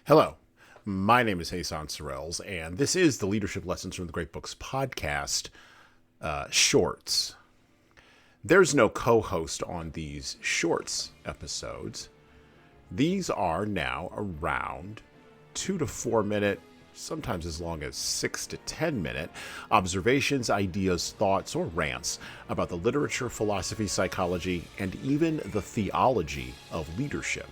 Hello, my name is Hassan Sorrells, and this is the Leadership Lessons from the Great Books podcast shorts. There's no co-host on these shorts episodes. These are now around 2 to 4 minute, sometimes as long as 6 to 10 minute observations, ideas, thoughts, or rants about the literature, philosophy, psychology, and even the theology of leadership.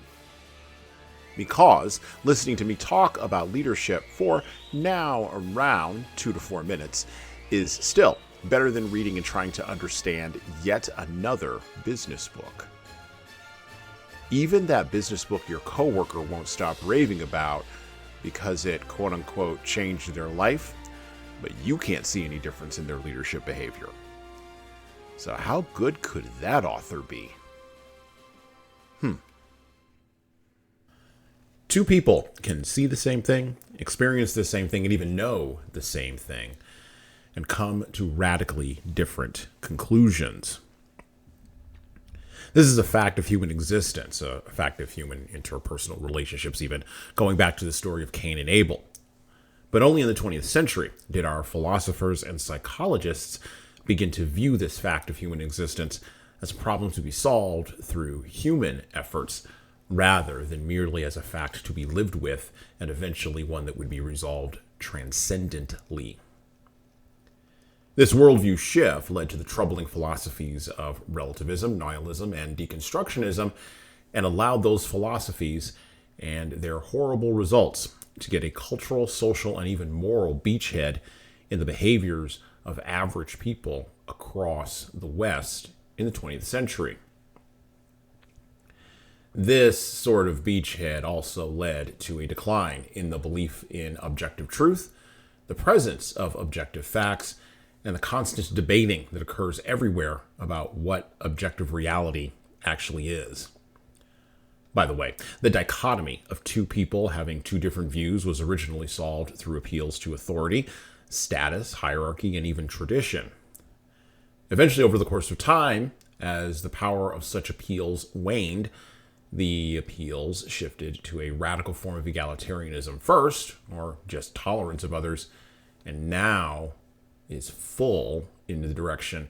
Because listening to me talk about leadership for now around 2 to 4 minutes is still better than reading and trying to understand yet another business book. Even that business book your coworker won't stop raving about because it quote-unquote changed their life, but you can't see any difference in their leadership behavior. So how good could that author be? Two people can see the same thing, experience the same thing, and even know the same thing, and come to radically different conclusions. This is a fact of human existence, a fact of human interpersonal relationships, even going back to the story of Cain and Abel. But only in the 20th century did our philosophers and psychologists begin to view this fact of human existence as a problem to be solved through human efforts, rather than merely as a fact to be lived with, and eventually one that would be resolved transcendently. This worldview shift led to the troubling philosophies of relativism, nihilism, and deconstructionism, and allowed those philosophies and their horrible results to get a cultural, social, and even moral beachhead in the behaviors of average people across the West in the 20th century. This sort of beachhead also led to a decline in the belief in objective truth, the presence of objective facts, and the constant debating that occurs everywhere about what objective reality actually is. By the way, the dichotomy of two people having two different views was originally solved through appeals to authority, status, hierarchy, and even tradition. Eventually, over the course of time, as the power of such appeals waned, the appeals shifted to a radical form of egalitarianism first, or just tolerance of others, and now is full in the direction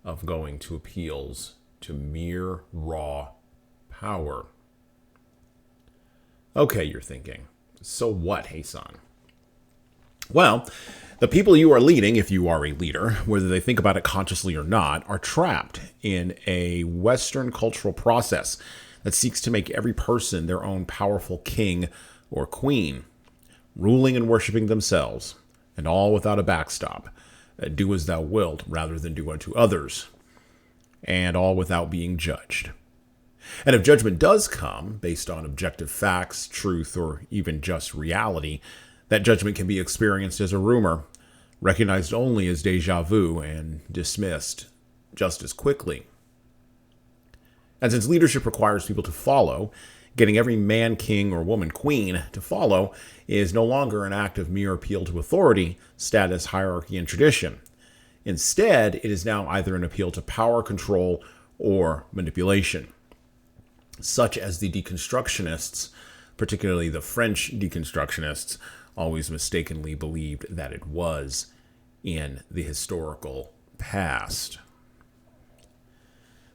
of going to appeals to mere raw power. Okay, you're thinking, so what, Hassan? Well, the people you are leading, if you are a leader, whether they think about it consciously or not, are trapped in a Western cultural process that seeks to make every person their own powerful king or queen, ruling and worshiping themselves, and all without a backstop. Do as thou wilt rather than do unto others, and all without being judged. And if judgment does come based on objective facts, truth, or even just reality, that judgment can be experienced as a rumor, recognized only as déjà vu, and dismissed just as quickly. And since leadership requires people to follow, getting every man, king, or woman, queen to follow is no longer an act of mere appeal to authority, status, hierarchy, and tradition. Instead, it is now either an appeal to power, control, or manipulation, such as the deconstructionists, particularly the French deconstructionists, always mistakenly believed that it was in the historical past.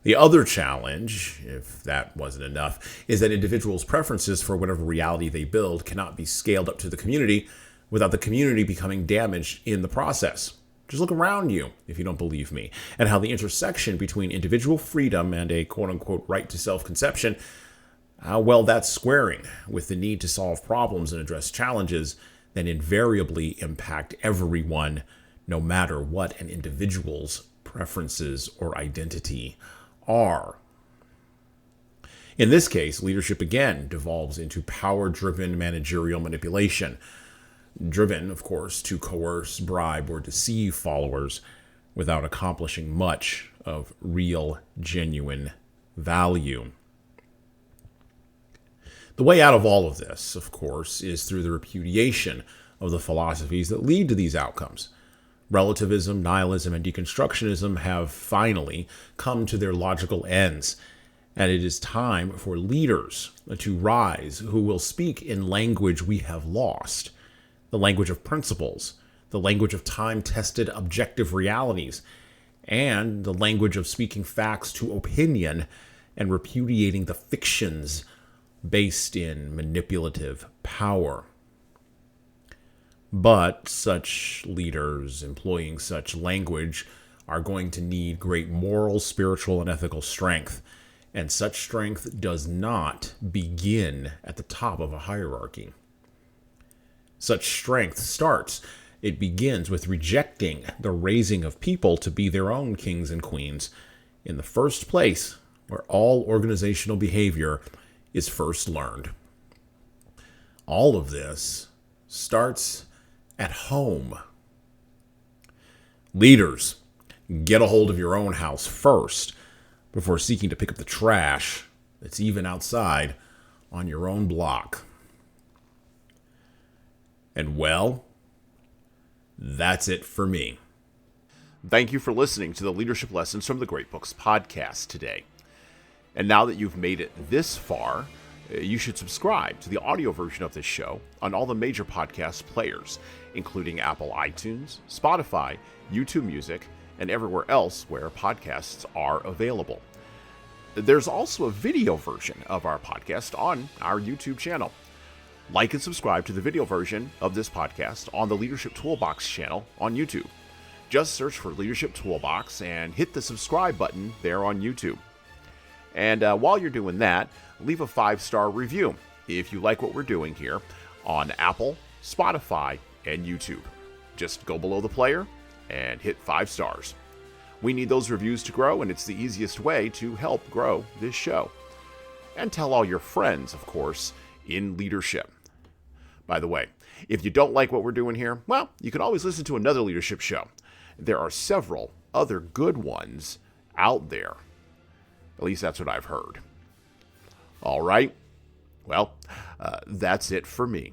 The other challenge, if that wasn't enough, is that individuals' preferences for whatever reality they build cannot be scaled up to the community without the community becoming damaged in the process. Just look around you, if you don't believe me, and how the intersection between individual freedom and a quote-unquote right to self-conception, how well that's squaring with the need to solve problems and address challenges that invariably impact everyone, no matter what an individual's preferences or identity are. In this case, leadership again devolves into power-driven managerial manipulation, driven, of course, to coerce, bribe, or deceive followers without accomplishing much of real, genuine value. The way out of all of this, of course, is through the repudiation of the philosophies that lead to these outcomes. Relativism, nihilism, and deconstructionism have finally come to their logical ends, And it is time for leaders to rise who will speak in language we have lost, the language of principles, the language of time-tested objective realities, and the language of speaking facts to opinion and repudiating the fictions based in manipulative power. But such leaders employing such language are going to need great moral, spiritual, and ethical strength. And such strength does not begin at the top of a hierarchy. Such strength it begins with rejecting the raising of people to be their own kings and queens in the first place where all organizational behavior is first learned. All of this starts at home. Leaders, get a hold of your own house first before seeking to pick up the trash that's even outside on your own block. And well, that's it for me. Thank you for listening to the Leadership Lessons from the Great Books podcast today. And now that you've made it this far, you should subscribe to the audio version of this show on all the major podcast players, including Apple iTunes, Spotify, YouTube Music, and everywhere else where podcasts are available. There's also a video version of our podcast on our YouTube channel. Like and subscribe to the video version of this podcast on the Leadership Toolbox channel on YouTube. Just search for Leadership Toolbox and hit the subscribe button there on YouTube. And while you're doing that, leave a 5-star review if you like what we're doing here on Apple, Spotify, and YouTube. Just go below the player and hit 5 stars. We need those reviews to grow, and it's the easiest way to help grow this show. And tell all your friends, of course, in leadership. By the way, if you don't like what we're doing here, well, you can always listen to another leadership show. There are several other good ones out there. At least that's what I've heard. All right. Well, that's it for me.